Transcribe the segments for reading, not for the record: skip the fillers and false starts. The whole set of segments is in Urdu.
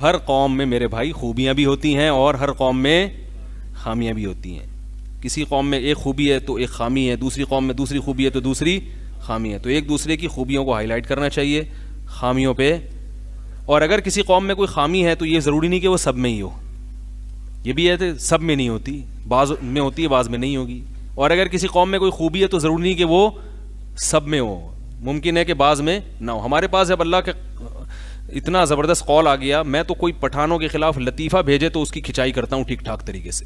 ہر قوم میں میرے بھائی خوبیاں بھی ہوتی ہیں اور ہر قوم میں خامیاں بھی ہوتی ہیں. کسی قوم میں ایک خوبی ہے تو ایک خامی ہے, دوسری قوم میں دوسری خوبی ہے تو دوسری خامی ہے. تو ایک دوسرے کی خوبیوں کو ہائی لائٹ کرنا چاہیے, خامیوں پہ. اور اگر کسی قوم میں کوئی خامی ہے تو یہ ضروری نہیں کہ وہ سب میں ہی ہو, یہ بھی ہے کہ سب میں نہیں ہوتی, بعض میں ہوتی ہے بعض میں نہیں ہوگی. اور اگر کسی قوم میں کوئی خوبی ہے تو ضروری نہیں کہ وہ سب میں ہو, ممکن ہے کہ بعض میں نہ ہو. ہمارے پاس جب اللہ کے اتنا زبردست قول آ گیا, میں تو کوئی پٹھانوں کے خلاف لطیفہ بھیجے تو اس کی کھچائی کرتا ہوں ٹھیک ٹھاک طریقے سے,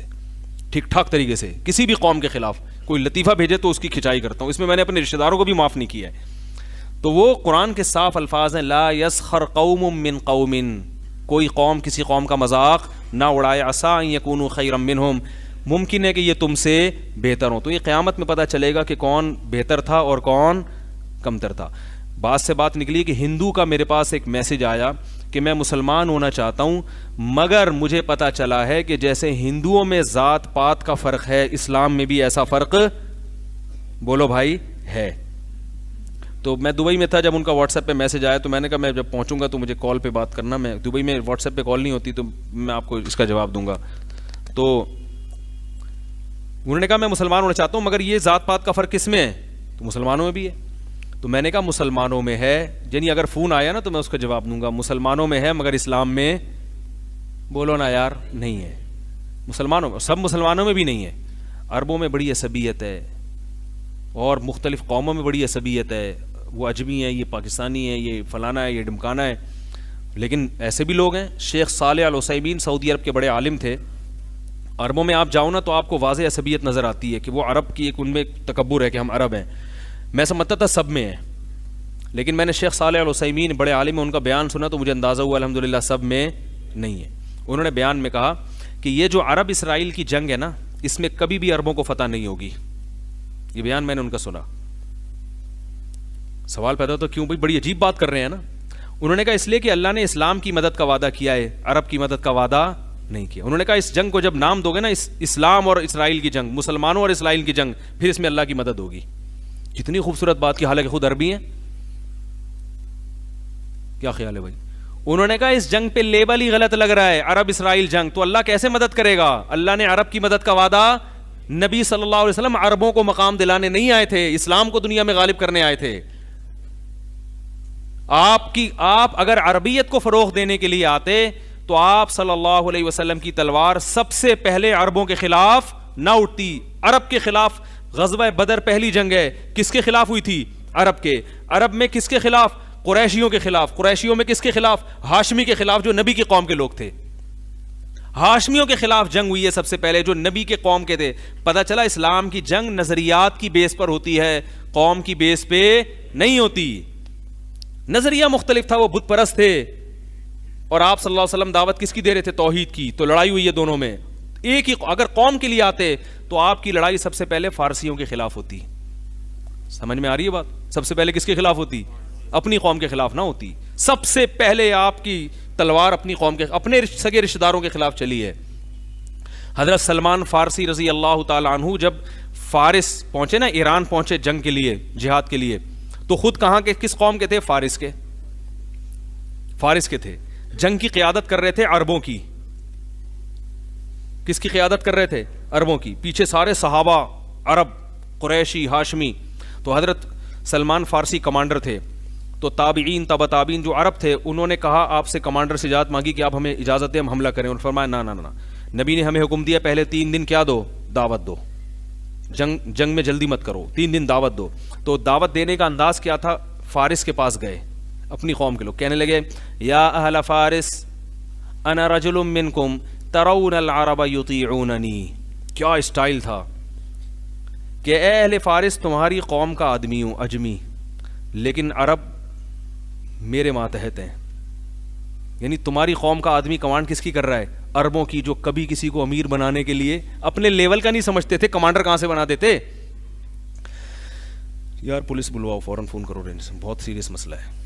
ٹھیک ٹھاک طریقے سے. کسی بھی قوم کے خلاف کوئی لطیفہ بھیجے تو اس کی کھچائی کرتا ہوں. اس میں میں نے اپنے رشتہ داروں کو بھی معاف نہیں کیا ہے. تو وہ قرآن کے صاف الفاظ ہیں, لا یسخر قوم من قوم, کوئی قوم کسی قوم کا مذاق نہ اڑائے, عسیٰ ان یکونوا خیرا منہم, ممکن ہے کہ یہ تم سے بہتر ہوں. تو یہ قیامت میں پتہ چلے گا کہ کون بہتر تھا اور کون کمتر تھا. بات سے بات نکلی کہ ہندو کا میرے پاس ایک میسج آیا کہ میں مسلمان ہونا چاہتا ہوں, مگر مجھے پتہ چلا ہے کہ جیسے ہندوؤں میں ذات پات کا فرق ہے, اسلام میں بھی ایسا فرق بولو بھائی ہے. تو میں دبئی میں تھا جب ان کا واٹس ایپ پہ میسج آیا, تو میں نے کہا میں جب پہنچوں گا تو مجھے کال پہ بات کرنا, میں دبئی میں واٹس ایپ پہ کال نہیں ہوتی تو میں آپ کو اس کا جواب دوں گا. تو انہوں نے کہا میں مسلمان ہونا چاہتا ہوں مگر یہ ذات پات کا فرق کس میں ہے؟ تو مسلمانوں میں بھی ہے. تو میں نے کہا مسلمانوں میں ہے, یعنی اگر فون آیا نا تو میں اس کا جواب دوں گا, مسلمانوں میں ہے مگر اسلام میں بولو نا یار نہیں ہے. مسلمانوں میں, سب مسلمانوں میں بھی نہیں ہے. عربوں میں بڑی عصبیت ہے اور مختلف قوموں میں بڑی عصبیت ہے, وہ اجمی ہے, یہ پاکستانی ہے, یہ فلانا ہے, یہ ڈمکانا ہے. لیکن ایسے بھی لوگ ہیں. شیخ صالح العثیمین سعودی عرب کے بڑے عالم تھے. عربوں میں آپ جاؤ نا تو آپ کو واضح عصبیت نظر آتی ہے کہ وہ عرب کی ایک ان میں تکبر ہے کہ ہم عرب ہیں. میں سمجھتا تھا سب میں ہے, لیکن میں نے شیخ صالح العثیمین بڑے عالم ہیں ان کا بیان سنا تو مجھے اندازہ ہوا الحمدللہ سب میں نہیں ہے. انہوں نے بیان میں کہا کہ یہ جو عرب اسرائیل کی جنگ ہے نا, اس میں کبھی بھی عربوں کو فتح نہیں ہوگی. یہ بیان میں نے ان کا سنا. سوال پیدا ہوتا کیوں بھائی, بڑی عجیب بات کر رہے ہیں نا. انہوں نے کہا اس لیے کہ اللہ نے اسلام کی مدد کا وعدہ کیا ہے, عرب کی مدد کا وعدہ نہیں کیا. انہوں نے کہا اس جنگ کو جب نام دو گے نا, اسلام اور اسرائیل کی جنگ, مسلمانوں اور اسرائیل کی جنگ, پھر اس میں اللہ کی مدد ہوگی. کتنی خوبصورت بات کی, حالانکہ خود عربی ہیں. کیا خیال ہے بھائی؟ انہوں نے کہا اس جنگ پہ لیبل ہی غلط لگ رہا ہے, عرب اسرائیل جنگ, تو اللہ کیسے مدد کرے گا؟ اللہ نے عرب کی مدد کا وعدہ, نبی صلی اللہ علیہ وسلم عربوں کو مقام دلانے نہیں آئے تھے, اسلام کو دنیا میں غالب کرنے آئے تھے. آپ اگر عربیت کو فروغ دینے کے لیے آتے تو آپ صلی اللہ علیہ وسلم کی تلوار سب سے پہلے عربوں کے خلاف نہ اٹھتی. عرب کے خلاف غزوہ بدر پہلی جنگ ہے, کس کے خلاف ہوئی تھی؟ عرب کے. عرب میں کس کے خلاف؟ قریشیوں کے خلاف. قریشیوں میں کس کے خلاف؟ ہاشمی کے خلاف, جو نبی کی قوم کے لوگ تھے. ہاشمیوں کے خلاف جنگ ہوئی ہے سب سے پہلے, جو نبی کے قوم کے تھے. پتہ چلا اسلام کی جنگ نظریات کی بیس پر ہوتی ہے, قوم کی بیس پہ نہیں ہوتی. نظریہ مختلف تھا, وہ بت پرست تھے, اور آپ صلی اللہ علیہ وسلم دعوت کس کی دے رہے تھے؟ توحید کی. تو لڑائی ہوئی ہے دونوں میں. ایک ہی اگر قوم کے لیے آتے تو آپ کی لڑائی سب سے پہلے فارسیوں کے خلاف ہوتی. سمجھ میں آ رہی ہے بات؟ سب سے پہلے کس کے خلاف ہوتی؟ اپنی قوم کے خلاف نہ ہوتی. سب سے پہلے آپ کی تلوار اپنی قوم کے, اپنے سگے رشتہ داروں کے خلاف چلی ہے. حضرت سلمان فارسی رضی اللہ تعالی عنہ جب فارس پہنچے نا, ایران پہنچے جنگ کے لیے, جہاد کے لیے, تو خود کہاں کے, کس قوم کے تھے؟ فارس کے. فارس کے تھے. جنگ کی قیادت کر رہے تھے عربوں کی. کس کی قیادت کر رہے تھے؟ عربوں کی. پیچھے سارے صحابہ عرب, قریشی, ہاشمی. تو حضرت سلمان فارسی کمانڈر تھے. تو تابعین, تبع تابعین جو عرب تھے, انہوں نے کہا آپ سے, کمانڈر سے اجازت مانگی کہ آپ ہمیں اجازت دیں ہم حملہ کریں. انہوں نے فرمایا نہ نہ نہ, نبی نے ہمیں حکم دیا پہلے 3 دن کیا دو؟ دعوت دو. جنگ میں جلدی مت کرو, 3 دن دعوت دو. تو دعوت دینے کا انداز کیا تھا؟ فارس کے پاس گئے, اپنی قوم کے لوگ, کہنے لگے یا اہل فارس انا رجل منکم ترون العرب یطیعوننی. کیا اسٹائل تھا کہ اے اہل فارس, تمہاری قوم کا آدمی ہوں, اجمی, لیکن عرب میرے ماتحت ہیں. یعنی تمہاری قوم کا آدمی کمانڈ کس کی کر رہا ہے؟ عربوں کی, جو کبھی کسی کو امیر بنانے کے لیے اپنے لیول کا نہیں سمجھتے تھے, کمانڈر کہاں سے بنا دیتے. یار پولیس بلواؤ, فوراً فون کرو, بہت سیریس مسئلہ ہے.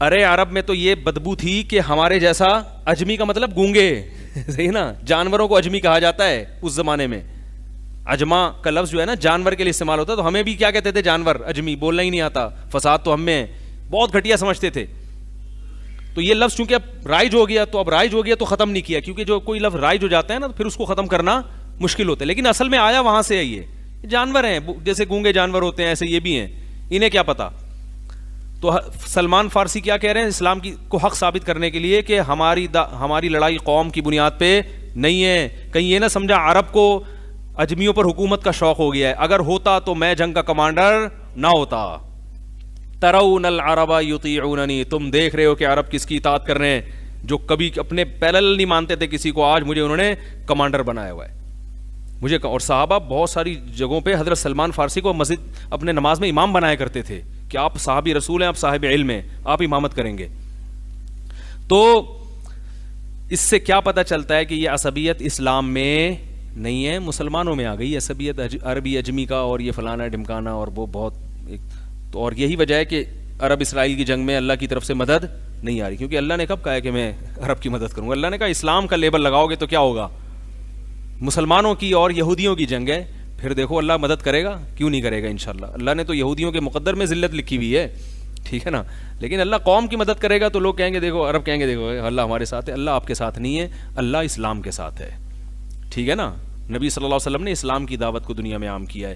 ارے عرب میں تو یہ بدبو تھی کہ ہمارے جیسا, اجمی کا مطلب گونگے, صحیح نا, جانوروں کو اجمی کہا جاتا ہے اس زمانے میں. اجما کا لفظ جو ہے نا جانور کے لیے استعمال ہوتا ہے, تو ہمیں بھی کیا کہتے تھے؟ جانور, اجمی, بولنا ہی نہیں آتا, فساد تو ہم میں, بہت گھٹیا سمجھتے تھے. تو یہ لفظ چونکہ اب رائج ہو گیا، تو اب رائج ہو گیا تو ختم نہیں کیا، کیونکہ جو کوئی لفظ رائج ہو جاتا ہے نا تو پھر اس کو ختم کرنا مشکل ہوتا ہے، لیکن اصل میں آیا وہاں سے ہے. یہ جانور ہیں، جیسے گونگے جانور ہوتے ہیں ایسے یہ بھی ہیں، انہیں کیا پتا. تو سلمان فارسی کیا کہہ رہے ہیں اسلام کو حق ثابت کرنے کے لیے کہ ہماری لڑائی قوم کی بنیاد پہ نہیں ہے. کہیں یہ نہ سمجھا عرب کو اجمیوں پر حکومت کا شوق ہو گیا ہے، اگر ہوتا تو میں جنگ کا کمانڈر نہ ہوتا. ترون العرب یطیعوننی، تم دیکھ رہے ہو کہ عرب کس کی اطاعت کر رہے ہیں، جو کبھی اپنے پیرل نہیں مانتے تھے کسی کو، آج مجھے انہوں نے کمانڈر بنایا ہوا ہے مجھے. اور صحابہ بہت ساری جگہوں پہ حضرت سلمان فارسی کو مسجد اپنے نماز میں امام بنایا کرتے تھے کہ آپ صحابی رسول ہیں، آپ صاحب علم ہیں، آپ امامت کریں گے. تو اس سے کیا پتہ چلتا ہے کہ یہ عصبیت اسلام میں نہیں ہے، مسلمانوں میں آ گئی عصبیت عربی اجمی کا، اور یہ فلانا ڈمکانا، اور وہ بہت تو. اور یہی وجہ ہے کہ عرب اسرائیل کی جنگ میں اللہ کی طرف سے مدد نہیں آ رہی، کیونکہ اللہ نے کب کہا ہے کہ میں عرب کی مدد کروں گا؟ اللہ نے کہا اسلام کا لیبل لگاؤ گے تو کیا ہوگا؟ مسلمانوں کی اور یہودیوں کی جنگ ہے، پھر دیکھو اللہ مدد کرے گا، کیوں نہیں کرے گا انشاءاللہ. اللہ نے تو یہودیوں کے مقدر میں ذلت لکھی ہوئی ہے، ٹھیک ہے نا، لیکن اللہ قوم کی مدد کرے گا تو لوگ کہیں گے دیکھو، عرب کہیں گے دیکھو اللہ ہمارے ساتھ ہے. اللہ آپ کے ساتھ نہیں ہے، اللہ اسلام کے ساتھ ہے، ٹھیک ہے نا. نبی صلی اللہ علیہ وسلم نے اسلام کی دعوت کو دنیا میں عام کیا ہے.